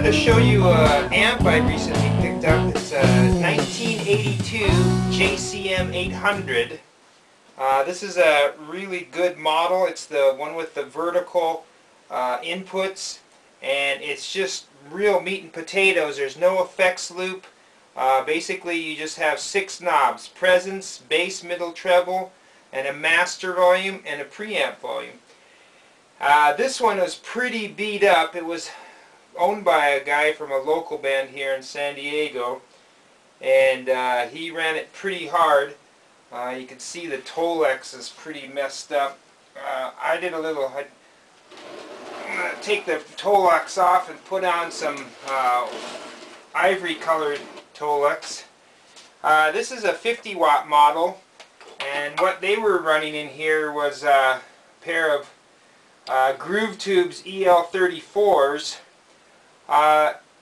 wanted to show you an amp I recently picked up. It's a 1982 JCM 800. This is a really good model. It's the one with the vertical inputs, and it's just real meat and potatoes. There's no effects loop. Basically you just have 6 knobs: presence, bass, middle, treble, and a master volume and a preamp volume. This one was pretty beat up. It was owned by a guy from a local band here in San Diego, and he ran it pretty hard. You can see the Tolex is pretty messed up. I'm going to take the Tolex off and put on some ivory colored Tolex. This is a 50 watt model, and what they were running in here was a pair of Groove Tubes EL34s.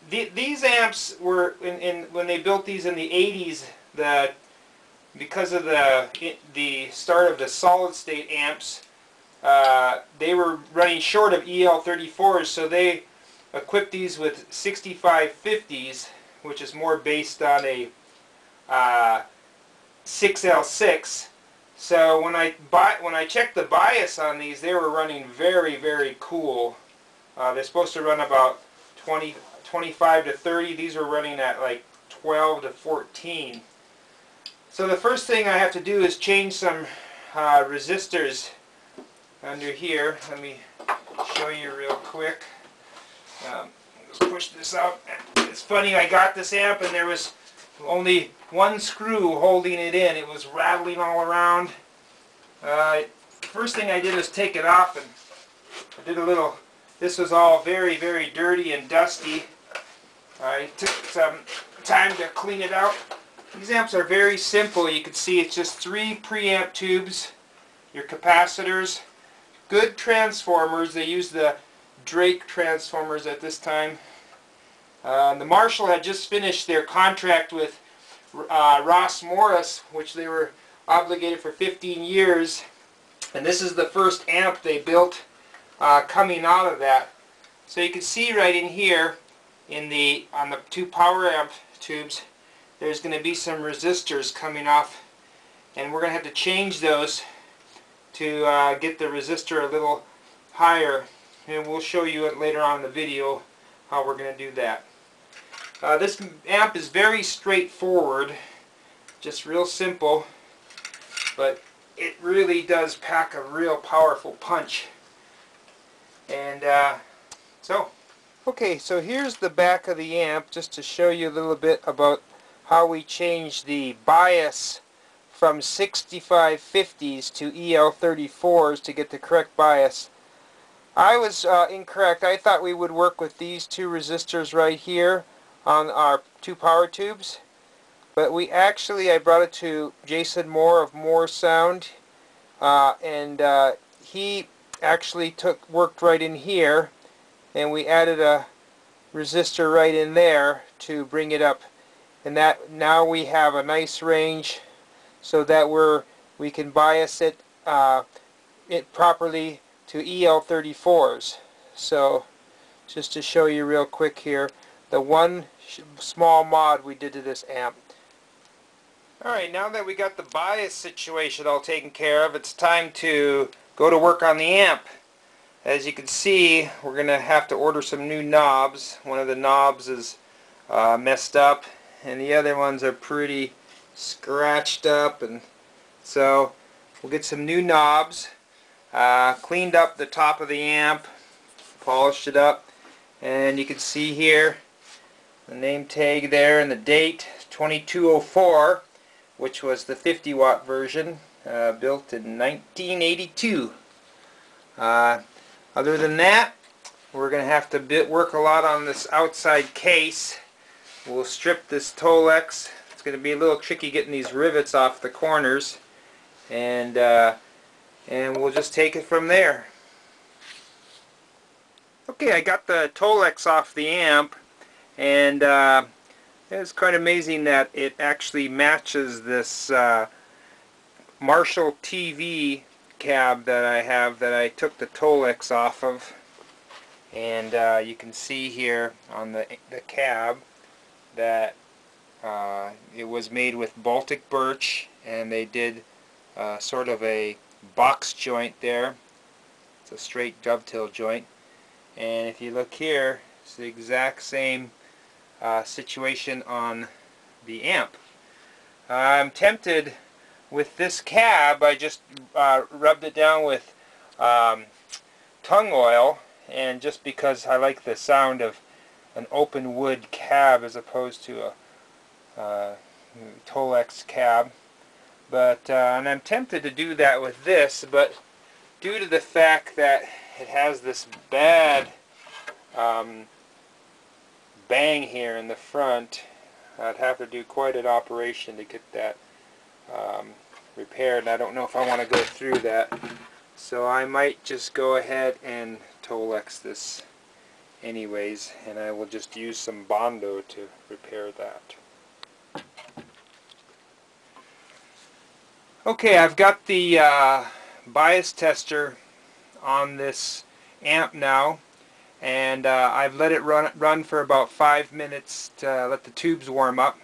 These amps were, when they built these in the 80s, because of the start of the solid state amps, they were running short of EL34s, so they equipped these with 6550s, which is more based on a 6L6. So when I checked the bias on these, they were running very, very cool. They're supposed to run about 25 to 30. These are running at like 12 to 14. So the first thing I have to do is change some resistors under here. Let me show you real quick. Let's push this out. It's funny, I got this amp and there was only one screw holding it in. It was rattling all around. First thing I did was take it off, and I did a little. This was all very, very dirty and dusty. I took some time to clean it out. These amps are very simple. You can see it's just 3 preamp tubes, your capacitors, good transformers. They use the Drake transformers at this time. The Marshall had just finished their contract with Ross Morris, which they were obligated for 15 years, and this is the first amp they built coming out of that. So you can see right in here on the 2 power amp tubes, there's going to be some resistors coming off, and we're going to have to change those to get the resistor a little higher, and we'll show you it later on in the video how we're going to do that. This amp is very straightforward, just real simple, but it really does pack a real powerful punch. And okay, so here's the back of the amp, just to show you a little bit about how we change the bias from 6550s to EL34s to get the correct bias. I was incorrect. I thought we would work with these 2 resistors right here on our 2 power tubes, but I brought it to Jason Moore of Moore Sound, and he actually worked right in here, and we added a resistor right in there to bring it up, and that now we have a nice range so that we can bias it properly to EL34s. So just to show you real quick here, the one small mod we did to this amp. Alright, now that we got the bias situation all taken care of, it's time to go to work on the amp. As you can see, we're going to have to order some new knobs. One of the knobs is messed up, and the other ones are pretty scratched up, and so we'll get some new knobs. Cleaned up the top of the amp, polished it up, and you can see here the name tag there and the date, 2204, which was the 50 watt version, built in 1982. Other than that, we're going to have to work a lot on this outside case. We'll strip this Tolex. It's going to be a little tricky getting these rivets off the corners, and we'll just take it from there. Okay, I got the Tolex off the amp, and it's quite amazing that it actually matches this Marshall TV cab that I have that I took the Tolex off of. And you can see here on the cab that it was made with Baltic birch, and they did sort of a box joint there. It's a straight dovetail joint. And if you look here, it's the exact same situation on the amp. I'm tempted with this cab. I just rubbed it down with tung oil, and just because I like the sound of an open wood cab as opposed to a Tolex cab, but and I'm tempted to do that with this, but due to the fact that it has this bad bang here in the front, I'd have to do quite an operation to get that repaired, and I don't know if I want to go through that. So I might just go ahead and Tolex this anyways, and I will just use some Bondo to repair that. Okay, I've got the bias tester on this amp now, and I've let it run for about 5 minutes to let the tubes warm up.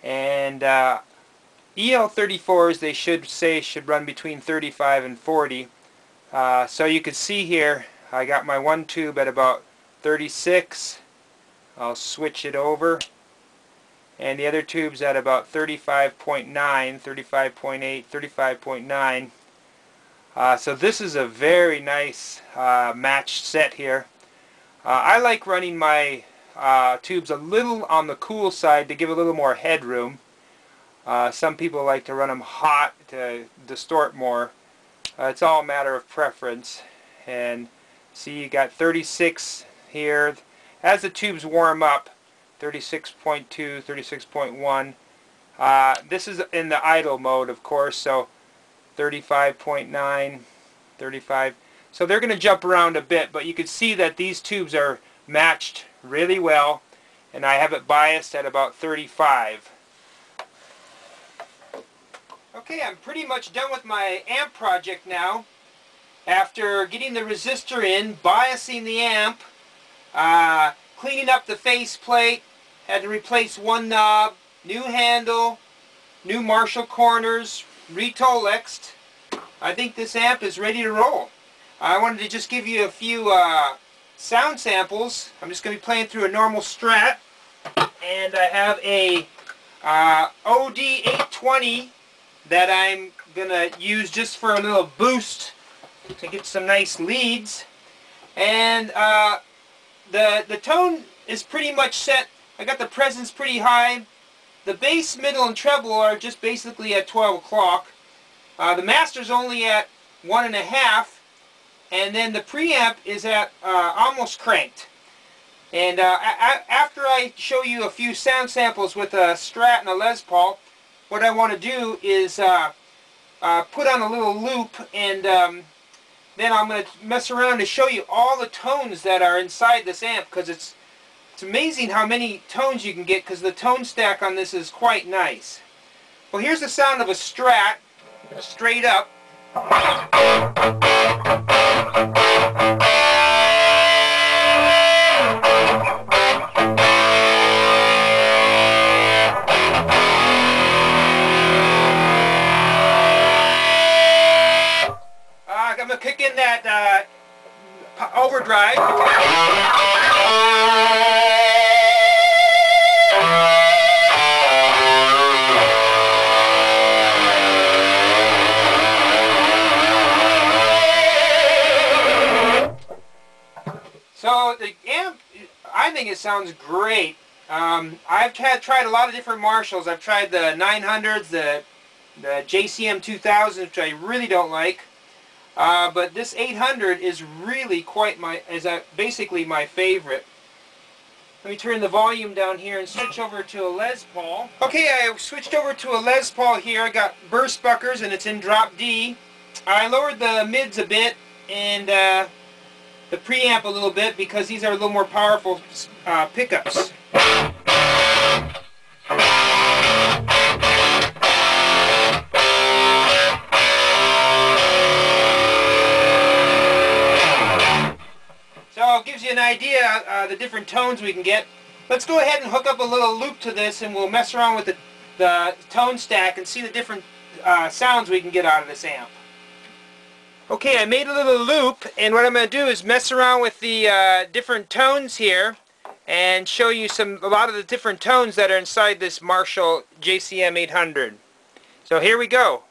And EL34s, they should run between 35 and 40. So you can see here, I got my one tube at about 36. I'll switch it over. And the other tube's at about 35.9, 35.8, 35.9. So this is a very nice matched set here. I like running my tubes a little on the cool side to give a little more headroom. Some people like to run them hot to distort more. It's all a matter of preference. And see, you got 36 here. As the tubes warm up, 36.2, 36.1. This is in the idle mode, of course, so 35.9, 35. So they're going to jump around a bit, but you can see that these tubes are matched really well, and I have it biased at about 35. Okay, I'm pretty much done with my amp project now. After getting the resistor in, biasing the amp, cleaning up the faceplate, had to replace one knob, new handle, new Marshall corners, re-Tolexed. I think this amp is ready to roll. I wanted to just give you a few sound samples. I'm just going to be playing through a normal Strat, and I have a OD820 that I'm going to use just for a little boost to get some nice leads. And the tone is pretty much set. I got the presence pretty high. The bass, middle, and treble are just basically at 12 o'clock. The master's only at 1.5, and then the preamp is at almost cranked. And after I show you a few sound samples with a Strat and a Les Paul, what I want to do is put on a little loop, and then I'm going to mess around to show you all the tones that are inside this amp, because it's amazing how many tones you can get, because the tone stack on this is quite nice. Well, here's the sound of a Strat, straight up. I'm going to kick in that overdrive. So the amp, I think it sounds great. I've tried a lot of different Marshalls. I've tried the 900s, the JCM 2000s, which I really don't like. But this 800 is really basically my favorite. Let me turn the volume down here and switch over to a Les Paul. Okay, I switched over to a Les Paul here. I got burst buckers, and it's in drop D. I lowered the mids a bit and the preamp a little bit, because these are a little more powerful pickups. So the different tones we can get. Let's go ahead and hook up a little loop to this, and we'll mess around with the tone stack and see the different sounds we can get out of this amp. Okay, I made a little loop, and what I'm going to do is mess around with the different tones here and show you a lot of the different tones that are inside this Marshall JCM 800. So here we go.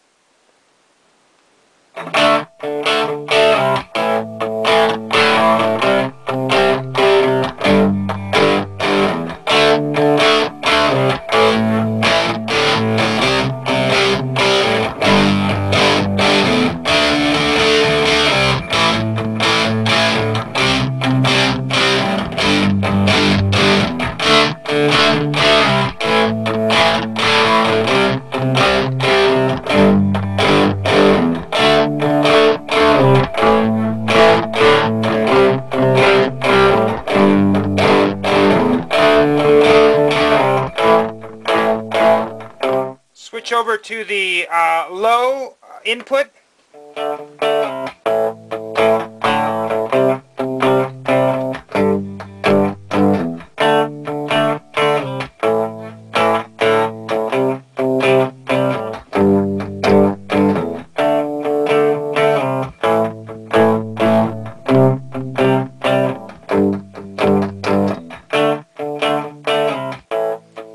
Switch over to the low input.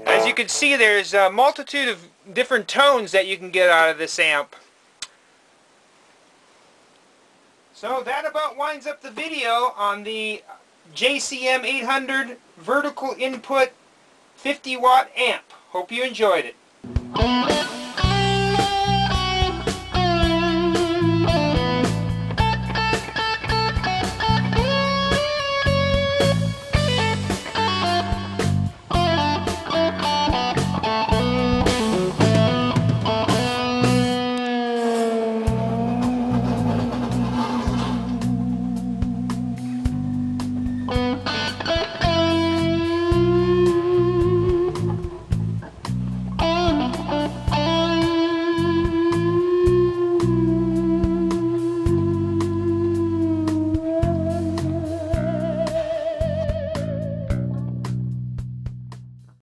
As you can see, there's a multitude of different tones that you can get out of this amp. So that about winds up the video on the JCM 800 vertical input 50 watt amp. Hope you enjoyed it.